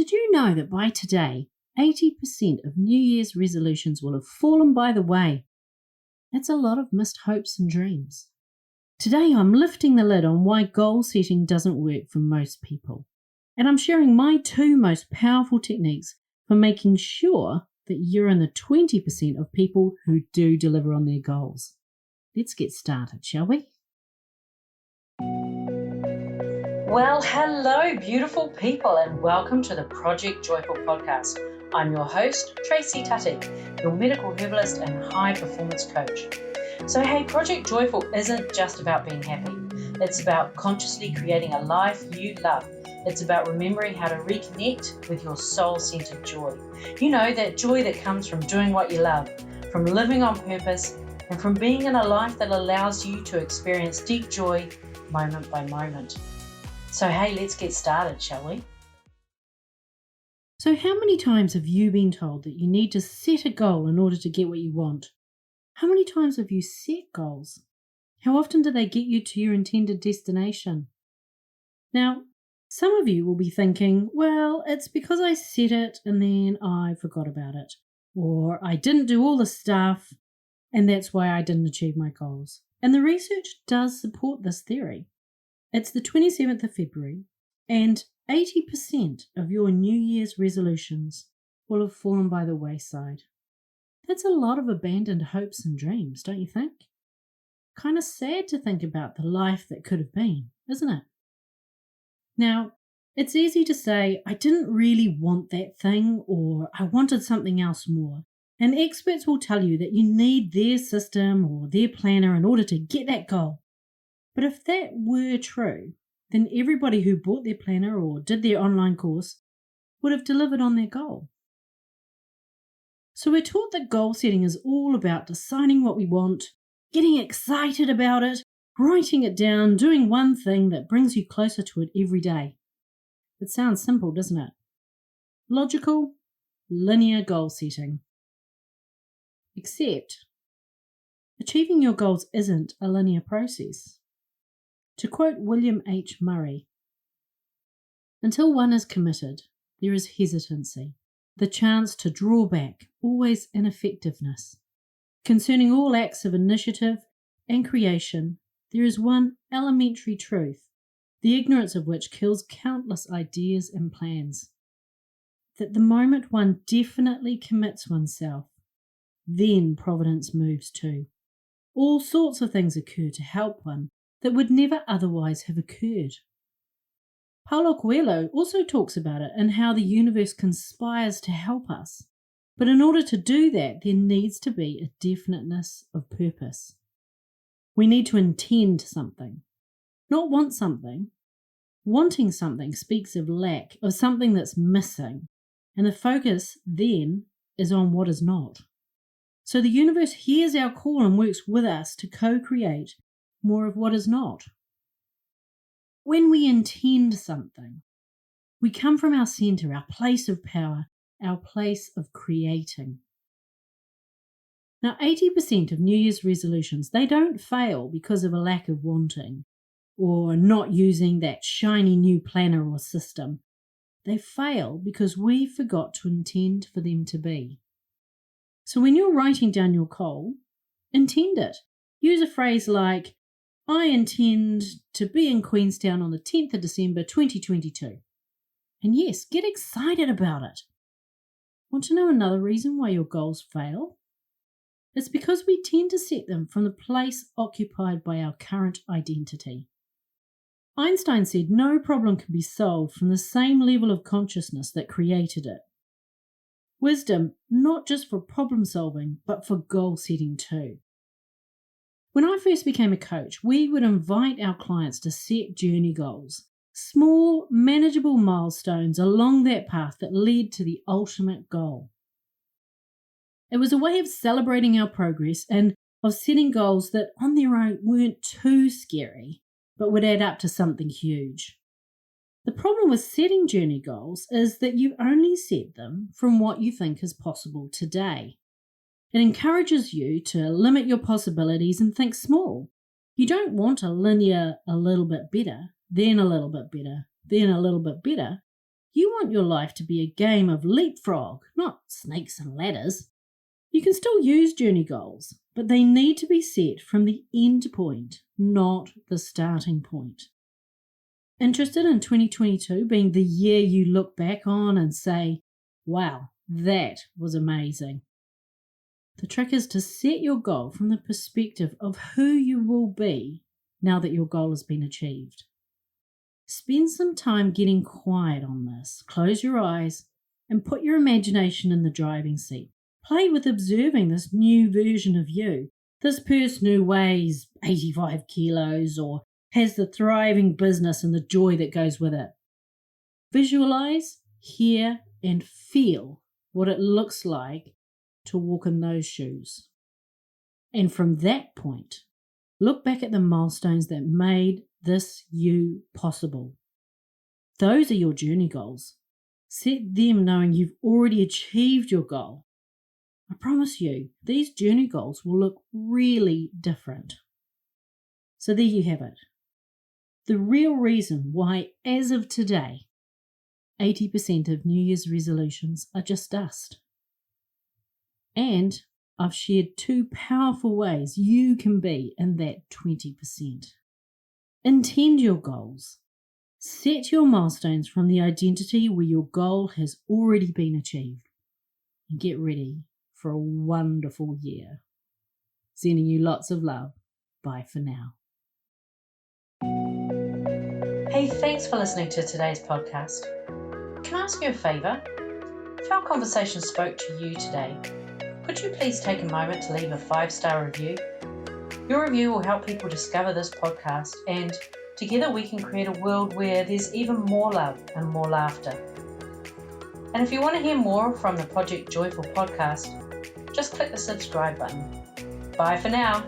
Did you know that by today, 80% of New Year's resolutions will have fallen by the way? That's a lot of missed hopes and dreams. Today, I'm lifting the lid on why goal setting doesn't work for most people. And I'm sharing my 2 most powerful techniques for making sure that you're in the 20% of people who do deliver on their goals. Let's get started, shall we? Well, hello, beautiful people, and welcome to the Project Joyful podcast. I'm your host, Tracy, your medical herbalist and high performance coach. So, hey, Project Joyful isn't just about being happy. It's about consciously creating a life you love. It's about remembering how to reconnect with your soul-centered joy. You know, that joy that comes from doing what you love, from living on purpose, and from being in a life that allows you to experience deep joy moment by moment. So hey, let's get started, shall we? So how many times have you been told that you need to set a goal in order to get what you want? How many times have you set goals? How often do they get you to your intended destination? Now, some of you will be thinking, well, it's because I set it and then I forgot about it. Or I didn't do all the stuff and that's why I didn't achieve my goals. And the research does support this theory. It's the 27th of February, and 80% of your New Year's resolutions will have fallen by the wayside. That's a lot of abandoned hopes and dreams, don't you think? Kind of sad to think about the life that could have been, isn't it? Now, it's easy to say, I didn't really want that thing, or I wanted something else more. And experts will tell you that you need their system or their planner in order to get that goal. But if that were true, then everybody who bought their planner or did their online course would have delivered on their goal. So we're taught that goal setting is all about deciding what we want, getting excited about it, writing it down, doing one thing that brings you closer to it every day. It sounds simple, doesn't it? Logical, linear goal setting. Except, achieving your goals isn't a linear process. To quote William H. Murray, until one is committed, there is hesitancy, the chance to draw back, always ineffectiveness. Concerning all acts of initiative and creation, there is one elementary truth, the ignorance of which kills countless ideas and plans. That the moment one definitely commits oneself, then providence moves too. All sorts of things occur to help one that would never otherwise have occurred. Paulo Coelho also talks about it and how the universe conspires to help us. But in order to do that, there needs to be a definiteness of purpose. We need to intend something, not want something. Wanting something speaks of lack, of something that's missing, and the focus then is on what is not. So the universe hears our call and works with us to co-create more of what is not. When we intend something, we come from our center, our place of power, our place of creating. Now, 80% of New Year's resolutions, they don't fail because of a lack of wanting or not using that shiny new planner or system. They fail because we forgot to intend for them to be. So when you're writing down your goal, intend it. Use a phrase like, I intend to be in Queenstown on the 10th of December 2022. And yes, get excited about it. Want to know another reason why your goals fail? It's because we tend to set them from the place occupied by our current identity. Einstein said no problem can be solved from the same level of consciousness that created it. Wisdom, not just for problem solving, but for goal setting too. When I first became a coach, we would invite our clients to set journey goals, small, manageable milestones along that path that led to the ultimate goal. It was a way of celebrating our progress and of setting goals that on their own weren't too scary, but would add up to something huge. The problem with setting journey goals is that you only set them from what you think is possible today. It encourages you to limit your possibilities and think small. You don't want a linear a little bit better, then a little bit better, then a little bit better. You want your life to be a game of leapfrog, not snakes and ladders. You can still use journey goals, but they need to be set from the end point, not the starting point. Interested in 2022 being the year you look back on and say, wow, that was amazing. The trick is to set your goal from the perspective of who you will be now that your goal has been achieved. Spend some time getting quiet on this. Close your eyes and put your imagination in the driving seat. Play with observing this new version of you. This person who weighs 85 kilos or has the thriving business and the joy that goes with it. Visualize, hear, and feel what it looks like to walk in those shoes. And from that point, look back at the milestones that made this you possible. Those are your journey goals. Set them knowing you've already achieved your goal. I promise you, these journey goals will look really different. So there you have it. The real reason why, as of today, 80% of New Year's resolutions are just dust. And I've shared 2 powerful ways you can be in that 20%. Intend your goals. Set your milestones from the identity where your goal has already been achieved. And get ready for a wonderful year. Sending you lots of love. Bye for now. Hey, thanks for listening to today's podcast. Can I ask you a favour? If our conversation spoke to you today, could you please take a moment to leave a 5-star review? Your review will help people discover this podcast, and together we can create a world where there's even more love and more laughter. And if you want to hear more from the Project Joyful podcast, just click the subscribe button. Bye for now.